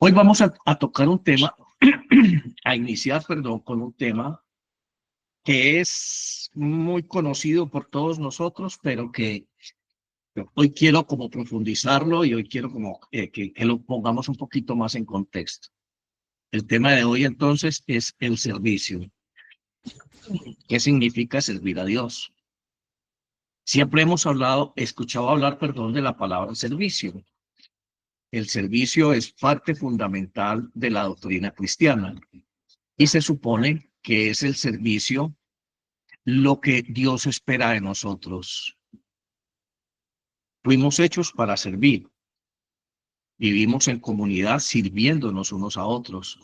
Hoy vamos a tocar un tema, a iniciar, perdón, con un tema que es muy conocido por todos nosotros, pero que hoy quiero como profundizarlo y hoy quiero como que lo pongamos un poquito más en contexto. El tema de hoy entonces es el servicio. ¿Qué significa servir a Dios? Siempre hemos escuchado hablar, perdón, de la palabra servicio. El servicio es parte fundamental de la doctrina cristiana y se supone que es el servicio lo que Dios espera de nosotros. Fuimos hechos para servir. Vivimos en comunidad sirviéndonos unos a otros.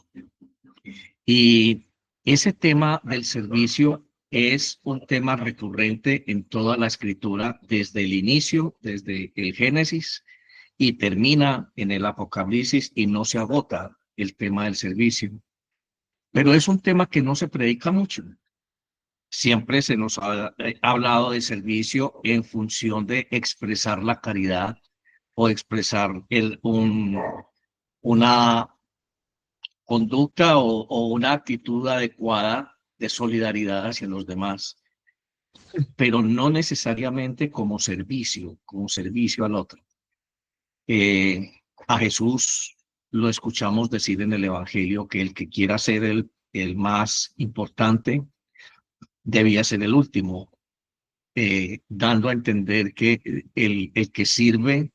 Y ese tema del servicio es un tema recurrente en toda la escritura desde el inicio, desde el Génesis, y termina en el Apocalipsis y no se agota el tema del servicio. Pero es un tema que no se predica mucho. Siempre se nos ha hablado de servicio en función de expresar la caridad o expresar una conducta o una actitud adecuada de solidaridad hacia los demás, pero no necesariamente como servicio al otro. A Jesús lo escuchamos decir en el Evangelio que el que quiera ser el más importante debía ser el último, dando a entender que el que sirve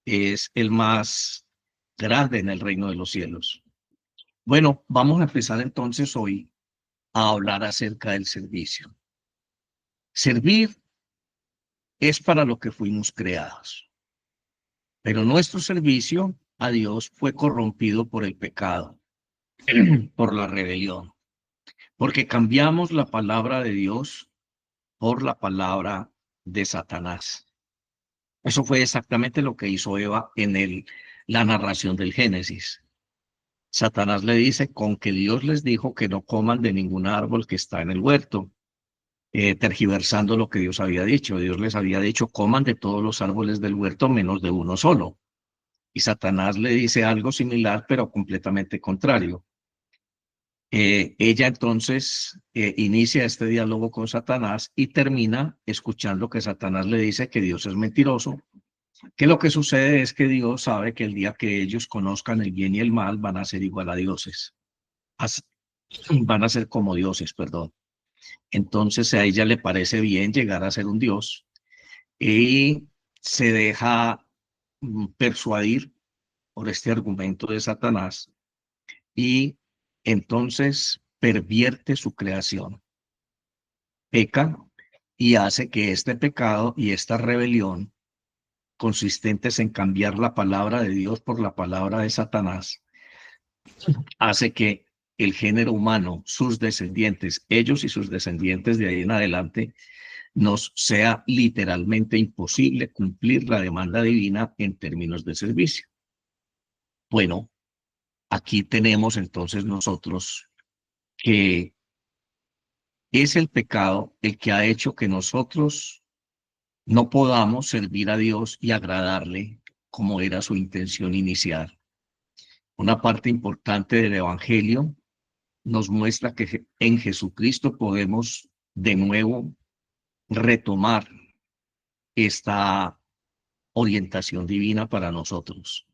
es el más grande en el reino de los cielos. Bueno, vamos a empezar entonces hoy a hablar acerca del servicio. Servir es para lo que fuimos creados, pero nuestro servicio a Dios fue corrompido por el pecado, por la rebelión, porque cambiamos la palabra de Dios por la palabra de Satanás. Eso fue exactamente lo que hizo Eva en la narración del Génesis. Satanás le dice, con que Dios les dijo que no coman de ningún árbol que está en el huerto, tergiversando lo que Dios había dicho. Dios les había dicho, coman de todos los árboles del huerto menos de uno solo. Y Satanás le dice algo similar, pero completamente contrario. Ella entonces inicia este diálogo con Satanás y termina escuchando que Satanás le dice que Dios es mentiroso, que lo que sucede es que Dios sabe que el día que ellos conozcan el bien y el mal van a ser igual a dioses, van a ser como dioses, perdón. Entonces a ella le parece bien llegar a ser un dios y se deja persuadir por este argumento de Satanás y entonces pervierte su creación, peca y hace que este pecado y esta rebelión consistentes en cambiar la palabra de Dios por la palabra de Satanás, hace que el género humano, sus descendientes, ellos y sus descendientes de ahí en adelante, nos sea literalmente imposible cumplir la demanda divina en términos de servicio. Bueno, aquí tenemos entonces nosotros que es el pecado el que ha hecho que nosotros no podamos servir a Dios y agradarle como era su intención inicial. Una parte importante del Evangelio nos muestra que en Jesucristo podemos de nuevo retomar esta orientación divina para nosotros.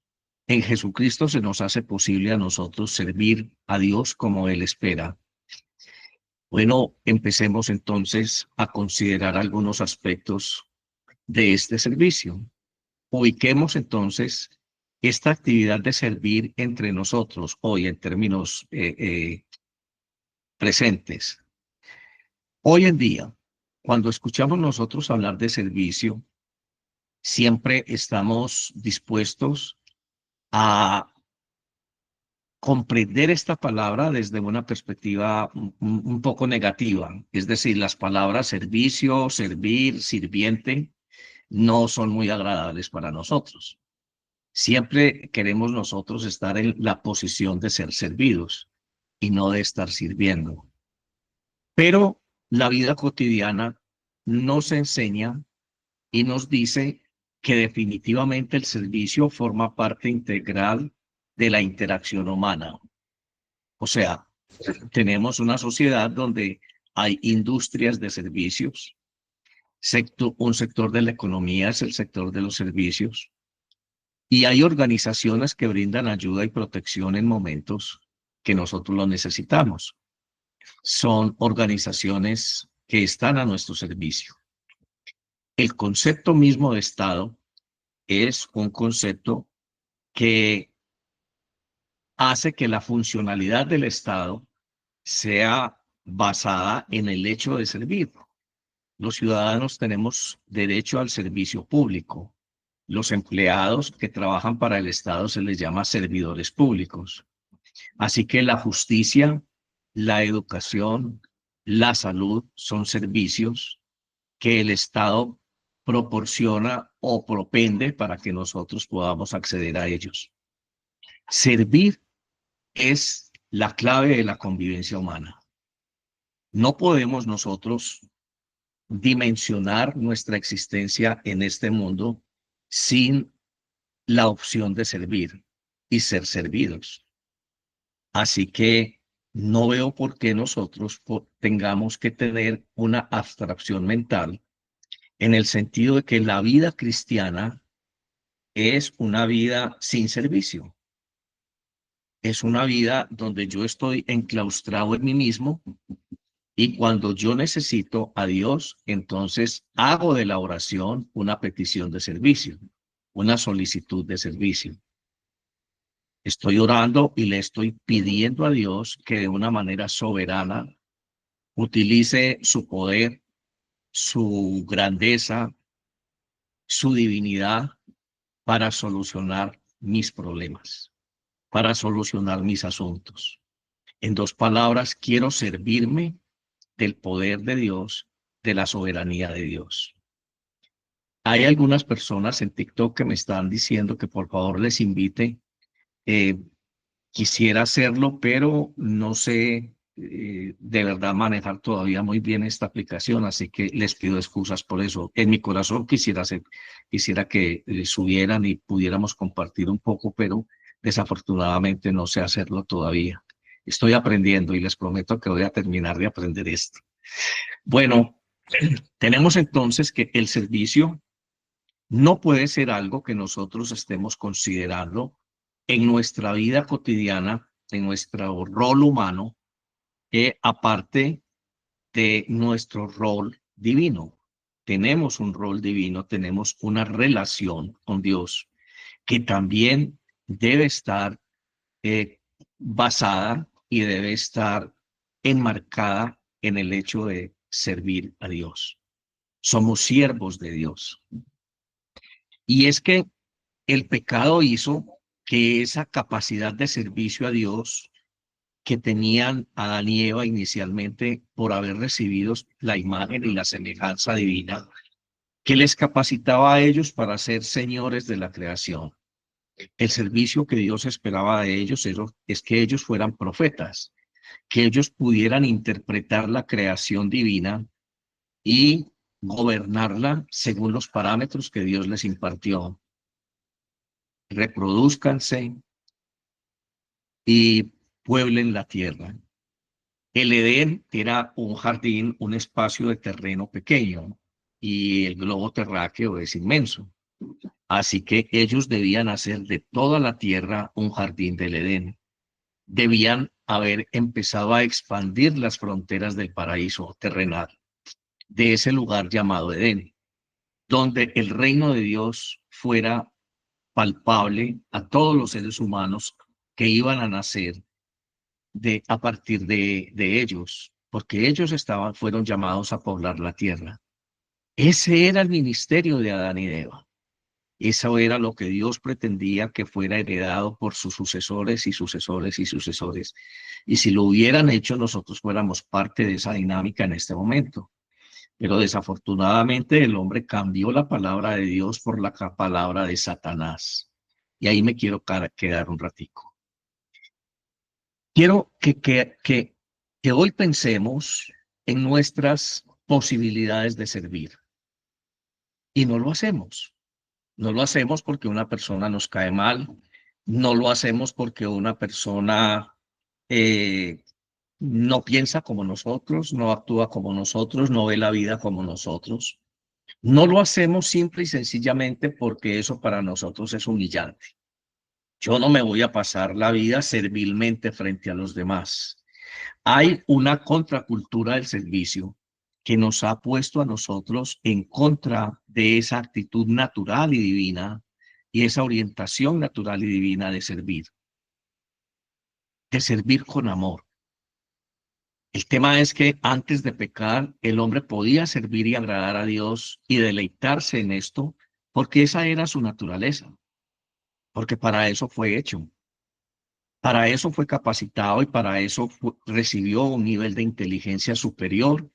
En Jesucristo se nos hace posible a nosotros servir a Dios como Él espera. Bueno, empecemos entonces a considerar algunos aspectos de este servicio. Ubiquemos entonces esta actividad de servir entre nosotros hoy en términos presentes. Hoy en día, cuando escuchamos nosotros hablar de servicio, siempre estamos dispuestos a comprender esta palabra desde una perspectiva un poco negativa. Es decir, las palabras servicio, servir, sirviente, no son muy agradables para nosotros. Siempre queremos nosotros estar en la posición de ser servidos y no de estar sirviendo. Pero la vida cotidiana nos enseña y nos dice que definitivamente el servicio forma parte integral de la interacción humana. O sea, tenemos una sociedad donde hay industrias de servicios, un sector de la economía es el sector de los servicios, y hay organizaciones que brindan ayuda y protección en momentos que nosotros lo necesitamos. Son organizaciones que están a nuestro servicio. El concepto mismo de Estado es un concepto que hace que la funcionalidad del Estado sea basada en el hecho de servir. Los ciudadanos tenemos derecho al servicio público. Los empleados que trabajan para el Estado se les llama servidores públicos. Así que la justicia, la educación, la salud son servicios que el Estado proporciona o propende para que nosotros podamos acceder a ellos. Servir es la clave de la convivencia humana. No podemos nosotros dimensionar nuestra existencia en este mundo sin la opción de servir y ser servidos. Así que no veo por qué nosotros tengamos que tener una abstracción mental en el sentido de que la vida cristiana es una vida sin servicio. Es una vida donde yo estoy enclaustrado en mí mismo y cuando yo necesito a Dios, entonces hago de la oración una petición de servicio, una solicitud de servicio. Estoy orando y le estoy pidiendo a Dios que de una manera soberana utilice su poder, su grandeza, su divinidad para solucionar mis problemas, para solucionar mis asuntos. En dos palabras, quiero servirme del poder de Dios, de la soberanía de Dios. Hay algunas personas en TikTok que me están diciendo que por favor les invite. Quisiera hacerlo, pero no sé de verdad manejar todavía muy bien esta aplicación, así que les pido excusas por eso. En mi corazón quisiera que subieran y pudiéramos compartir un poco, pero desafortunadamente no sé hacerlo todavía. Estoy aprendiendo y les prometo que voy a terminar de aprender esto. Bueno, tenemos entonces que el servicio no puede ser algo que nosotros estemos considerando en nuestra vida cotidiana, en nuestro rol humano, aparte de nuestro rol divino. Tenemos un rol divino, tenemos una relación con Dios que también debe estar eh, basada y debe estar enmarcada en el hecho de servir a Dios. Somos siervos de Dios. Y es que el pecado hizo que esa capacidad de servicio a Dios que tenían Adán y Eva inicialmente por haber recibido la imagen y la semejanza divina, que les capacitaba a ellos para ser señores de la creación. El servicio que Dios esperaba de ellos es que ellos fueran profetas, que ellos pudieran interpretar la creación divina y gobernarla según los parámetros que Dios les impartió. Reproduzcanse y pueblen la tierra. El Edén era un jardín, un espacio de terreno pequeño y el globo terráqueo es inmenso. Así que ellos debían hacer de toda la tierra un jardín del Edén. Debían haber empezado a expandir las fronteras del paraíso terrenal, de ese lugar llamado Edén, donde el reino de Dios fuera palpable a todos los seres humanos que iban a nacer a partir de ellos, porque ellos fueron llamados a poblar la tierra. Ese era el ministerio de Adán y de Eva. Eso era lo que Dios pretendía que fuera heredado por sus sucesores y sucesores y sucesores. Y si lo hubieran hecho, nosotros fuéramos parte de esa dinámica en este momento. Pero desafortunadamente el hombre cambió la palabra de Dios por la palabra de Satanás. Y ahí me quiero quedar un ratico. Quiero que hoy pensemos en nuestras posibilidades de servir. Y no lo hacemos. No lo hacemos porque una persona nos cae mal, No lo hacemos porque una persona no piensa como nosotros, no actúa como nosotros, no ve la vida como nosotros. No lo hacemos simple y sencillamente porque eso para nosotros es humillante. Yo no me voy a pasar la vida servilmente frente a los demás. Hay una contracultura del servicio que nos ha puesto a nosotros en contra de esa actitud natural y divina y esa orientación natural y divina de servir con amor. El tema es que antes de pecar, el hombre podía servir y agradar a Dios y deleitarse en esto, porque esa era su naturaleza, porque para eso fue hecho, para eso fue capacitado y para eso recibió un nivel de inteligencia superior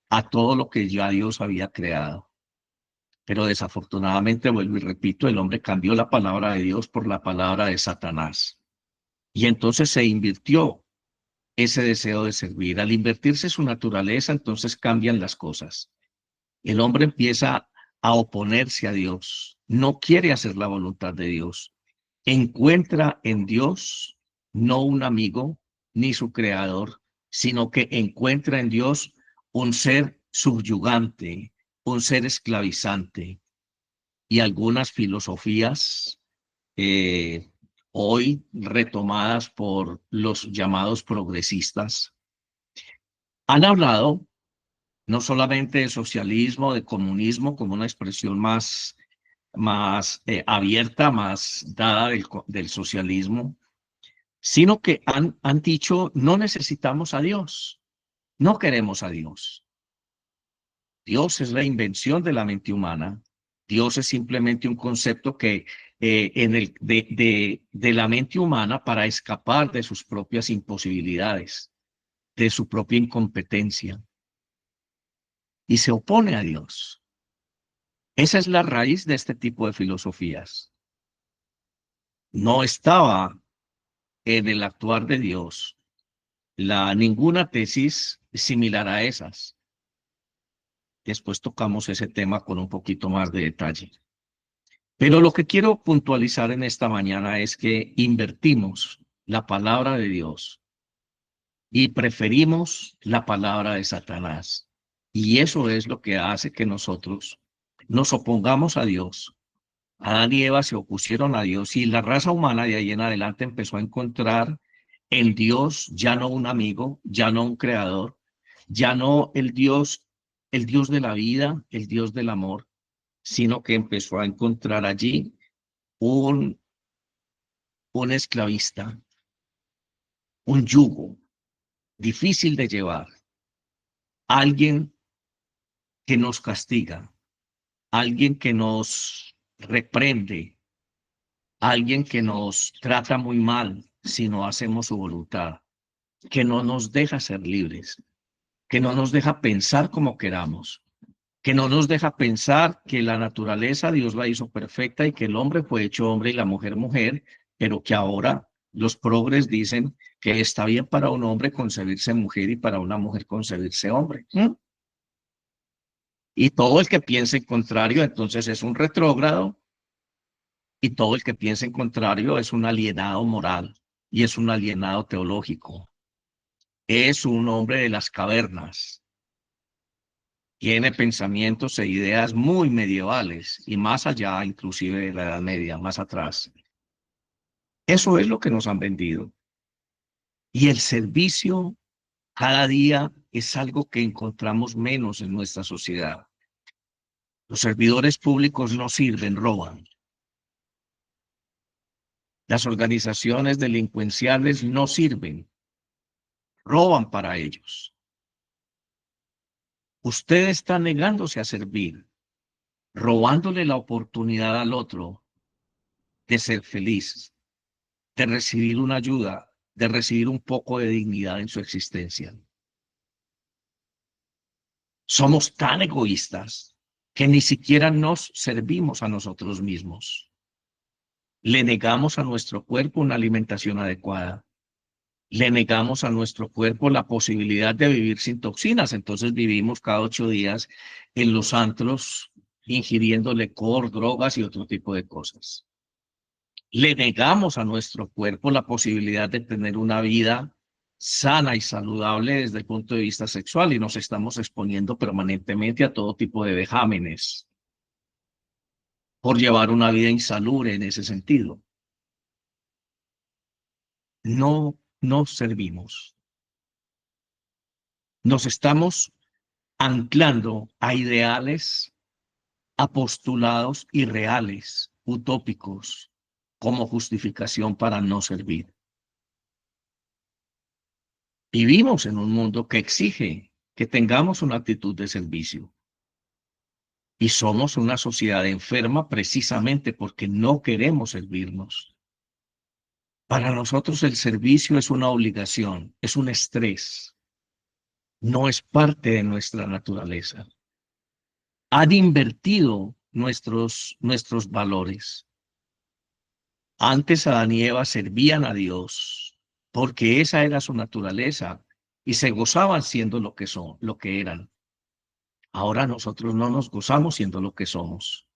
a todo lo que ya Dios había creado. Pero desafortunadamente, vuelvo y repito, el hombre cambió la palabra de Dios por la palabra de Satanás. Y entonces se invirtió ese deseo de servir. Al invertirse su naturaleza, entonces cambian las cosas. El hombre empieza a oponerse a Dios, no quiere hacer la voluntad de Dios. Encuentra en Dios no un amigo ni su creador, sino que encuentra en Dios un ser subyugante, un ser esclavizante. Y algunas filosofías hoy retomadas por los llamados progresistas han hablado no solamente de socialismo, de comunismo, como una expresión más abierta, más dada del socialismo, sino que han dicho, no necesitamos a Dios, no queremos a Dios. Dios es la invención de la mente humana. Dios es simplemente un concepto que de la mente humana para escapar de sus propias imposibilidades, de su propia incompetencia, y se opone a Dios. Esa es la raíz de este tipo de filosofías. No estaba en el actuar de Dios ninguna tesis similar a esas. Después tocamos ese tema con un poquito más de detalle. Pero lo que quiero puntualizar en esta mañana es que invertimos la palabra de Dios y preferimos la palabra de Satanás. Y eso es lo que hace que nosotros nos opongamos a Dios. Adán y Eva se opusieron a Dios y la raza humana de ahí en adelante empezó a encontrar en Dios ya no un amigo, ya no un creador, ya no el Dios de la vida, el Dios del amor, sino que empezó a encontrar allí un, un esclavista, un yugo difícil de llevar, alguien que nos castiga, alguien que nos reprende, alguien que nos trata muy mal si no hacemos su voluntad, que no nos deja ser libres, que no nos deja pensar como queramos, que no nos deja pensar que la naturaleza Dios la hizo perfecta y que el hombre fue hecho hombre y la mujer mujer, pero que ahora los progres dicen que está bien para un hombre concebirse mujer y para una mujer concebirse hombre. Y todo el que piense en contrario, entonces es un retrógrado, y todo el que piense en contrario es un alienado moral y es un alienado teológico. Es un hombre de las cavernas. Tiene pensamientos e ideas muy medievales y más allá, inclusive de la Edad Media, más atrás. Eso es lo que nos han vendido. Y el servicio cada día es algo que encontramos menos en nuestra sociedad. Los servidores públicos no sirven, roban. Las organizaciones delincuenciales no sirven, roban para ellos. Usted está negándose a servir, robándole la oportunidad al otro de ser feliz, de recibir una ayuda, de recibir un poco de dignidad en su existencia. Somos tan egoístas que ni siquiera nos servimos a nosotros mismos. Le negamos a nuestro cuerpo una alimentación adecuada. Le negamos a nuestro cuerpo la posibilidad de vivir sin toxinas. Entonces vivimos cada 8 días en los antros ingiriendo licor, drogas y otro tipo de cosas. Le negamos a nuestro cuerpo la posibilidad de tener una vida sana y saludable desde el punto de vista sexual y nos estamos exponiendo permanentemente a todo tipo de vejámenes por llevar una vida insalubre en ese sentido. No servimos. Nos estamos anclando a ideales, a postulados irreales, utópicos, como justificación para no servir. Vivimos en un mundo que exige que tengamos una actitud de servicio. Y somos una sociedad enferma precisamente porque no queremos servirnos. Para nosotros el servicio es una obligación, es un estrés, no es parte de nuestra naturaleza. Han invertido nuestros valores. Antes Adán y Eva servían a Dios porque esa era su naturaleza y se gozaban siendo lo que son, lo que eran. Ahora nosotros no nos gozamos siendo lo que somos.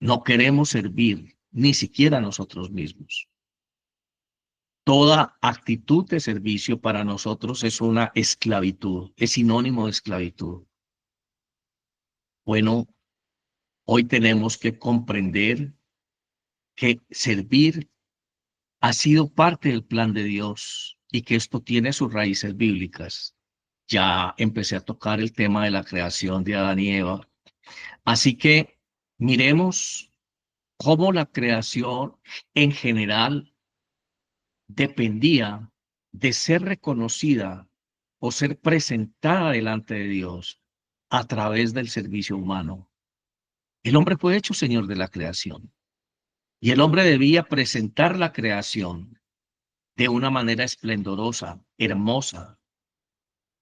No queremos servir ni siquiera a nosotros mismos. Toda actitud de servicio para nosotros es una esclavitud, es sinónimo de esclavitud. Bueno, hoy tenemos que comprender que servir ha sido parte del plan de Dios y que esto tiene sus raíces bíblicas. Ya empecé a tocar el tema de la creación de Adán y Eva. Así que miremos cómo la creación en general dependía de ser reconocida o ser presentada delante de Dios a través del servicio humano. El hombre fue hecho señor de la creación y el hombre debía presentar la creación de una manera esplendorosa, hermosa,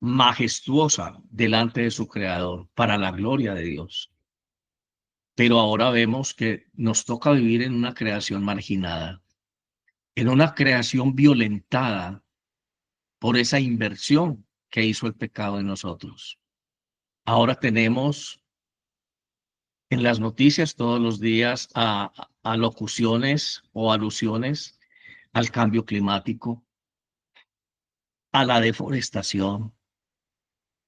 majestuosa delante de su creador para la gloria de Dios. Pero ahora vemos que nos toca vivir en una creación marginada, en una creación violentada por esa inversión que hizo el pecado en nosotros. Ahora tenemos en las noticias todos los días a locuciones o alusiones al cambio climático, a la deforestación.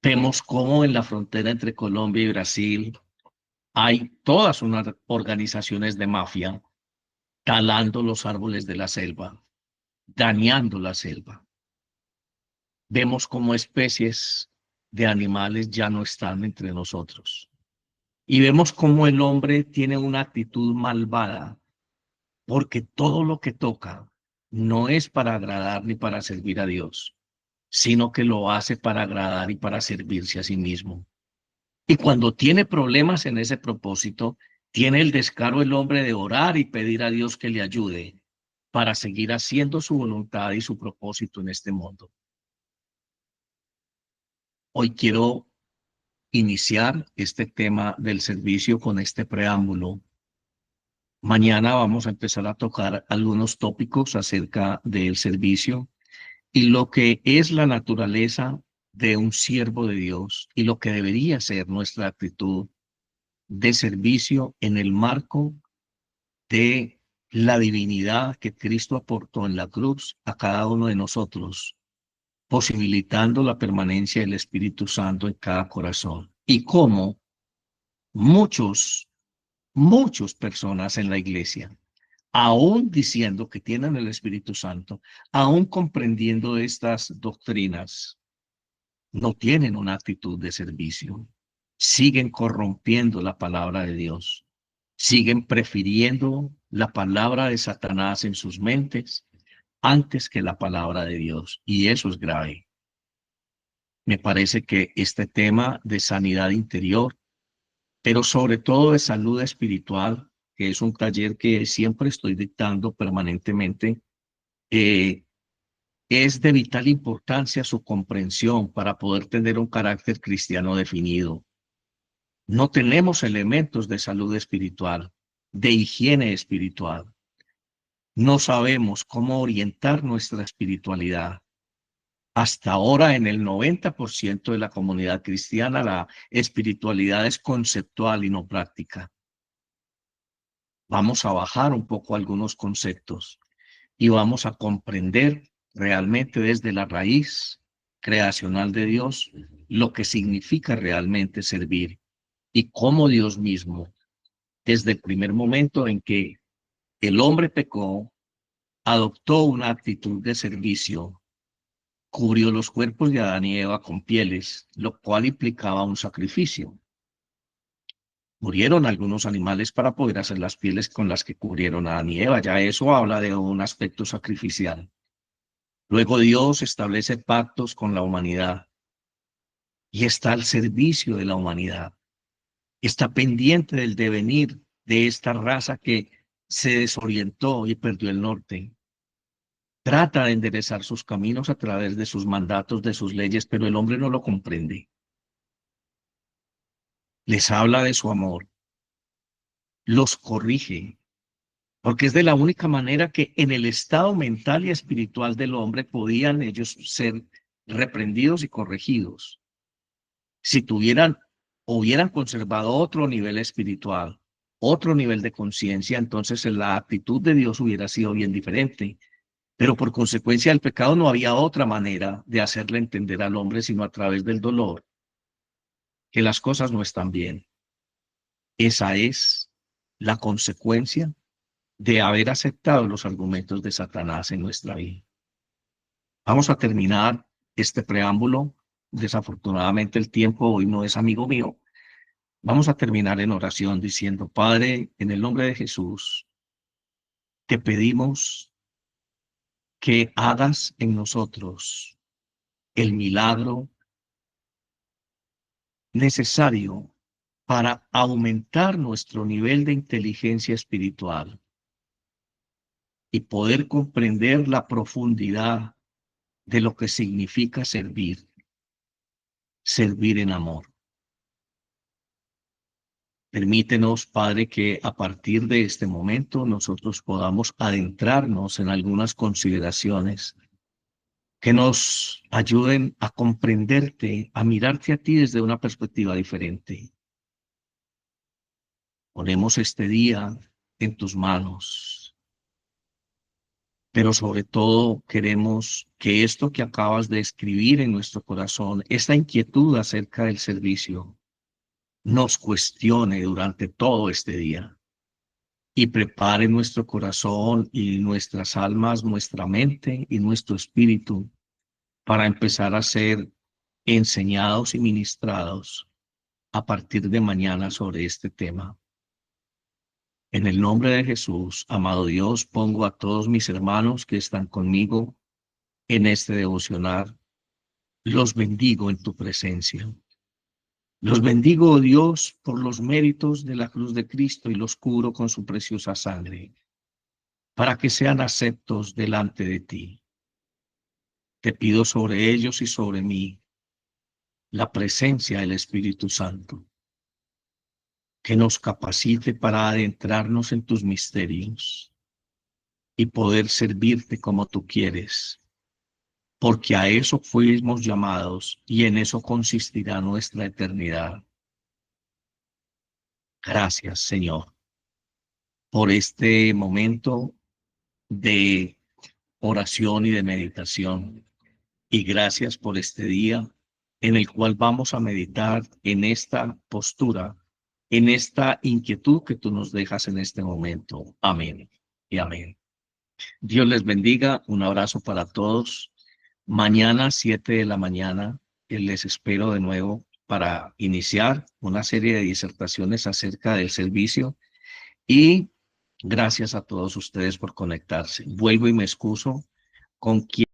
Vemos cómo en la frontera entre Colombia y Brasil hay todas unas organizaciones de mafia talando los árboles de la selva, dañando la selva. Vemos cómo especies de animales ya no están entre nosotros. Y vemos cómo el hombre tiene una actitud malvada, porque todo lo que toca no es para agradar ni para servir a Dios, sino que lo hace para agradar y para servirse a sí mismo. Y cuando tiene problemas en ese propósito, tiene el descaro el hombre de orar y pedir a Dios que le ayude para seguir haciendo su voluntad y su propósito en este mundo. Hoy quiero iniciar este tema del servicio con este preámbulo. Mañana vamos a empezar a tocar algunos tópicos acerca del servicio y lo que es la naturaleza de un siervo de Dios y lo que debería ser nuestra actitud de servicio en el marco de la divinidad que Cristo aportó en la cruz a cada uno de nosotros, posibilitando la permanencia del Espíritu Santo en cada corazón. Y cómo muchas personas en la iglesia, aún diciendo que tienen el Espíritu Santo, aún comprendiendo estas doctrinas, no tienen una actitud de servicio. Siguen corrompiendo la palabra de Dios. Siguen prefiriendo la palabra de Satanás en sus mentes antes que la palabra de Dios. Y eso es grave. Me parece que este tema de sanidad interior, pero sobre todo de salud espiritual, que es un taller que siempre estoy dictando permanentemente, eh, es de vital importancia su comprensión para poder tener un carácter cristiano definido. No tenemos elementos de salud espiritual, de higiene espiritual. No sabemos cómo orientar nuestra espiritualidad. Hasta ahora, en el 90% de la comunidad cristiana, la espiritualidad es conceptual y no práctica. vamos a bajar un poco algunos conceptos y vamos a comprender realmente desde la raíz creacional de Dios lo que significa realmente servir y cómo Dios mismo, desde el primer momento en que el hombre pecó, adoptó una actitud de servicio, cubrió los cuerpos de Adán y Eva con pieles, lo cual implicaba un sacrificio. Murieron algunos animales para poder hacer las pieles con las que cubrieron a Adán y Eva. Ya eso habla de un aspecto sacrificial. Luego Dios establece pactos con la humanidad y está al servicio de la humanidad. Está pendiente del devenir de esta raza que se desorientó y perdió el norte. Trata de enderezar sus caminos a través de sus mandatos, de sus leyes, pero el hombre no lo comprende. Les habla de su amor, los corrige, porque es de la única manera que en el estado mental y espiritual del hombre podían ellos ser reprendidos y corregidos. Si tuvieran o hubieran conservado otro nivel espiritual, otro nivel de conciencia, entonces la actitud de Dios hubiera sido bien diferente. Pero por consecuencia del pecado no había otra manera de hacerle entender al hombre sino a través del dolor que las cosas no están bien. Esa es la consecuencia de haber aceptado los argumentos de Satanás en nuestra vida. Vamos a terminar este preámbulo. Desafortunadamente el tiempo hoy no es amigo mío. Vamos a terminar en oración diciendo: Padre, en el nombre de Jesús, te pedimos que hagas en nosotros el milagro necesario para aumentar nuestro nivel de inteligencia espiritual y poder comprender la profundidad de lo que significa servir, servir en amor. Permítenos, Padre, que a partir de este momento nosotros podamos adentrarnos en algunas consideraciones que nos ayuden a comprenderte, a mirarte a ti desde una perspectiva diferente. Ponemos este día en tus manos, pero sobre todo queremos que esto que acabas de escribir en nuestro corazón, esta inquietud acerca del servicio, nos cuestione durante todo este día y prepare nuestro corazón y nuestras almas, nuestra mente y nuestro espíritu para empezar a ser enseñados y ministrados a partir de mañana sobre este tema. En el nombre de Jesús, amado Dios, pongo a todos mis hermanos que están conmigo en este devocional. Los bendigo en tu presencia. Los bendigo, oh Dios, por los méritos de la cruz de Cristo y los cubro con su preciosa sangre, para que sean aceptos delante de ti. Te pido sobre ellos y sobre mí la presencia del Espíritu Santo, que nos capacite para adentrarnos en tus misterios y poder servirte como tú quieres, porque a eso fuimos llamados y en eso consistirá nuestra eternidad. Gracias, Señor, por este momento de oración y de meditación. Y gracias por este día en el cual vamos a meditar en esta postura, en esta inquietud que tú nos dejas en este momento. Amén y amén. Dios les bendiga. Un abrazo para todos. Mañana, 7 de la mañana, les espero de nuevo para iniciar una serie de disertaciones acerca del servicio. Y gracias a todos ustedes por conectarse. Vuelvo y me excuso con quien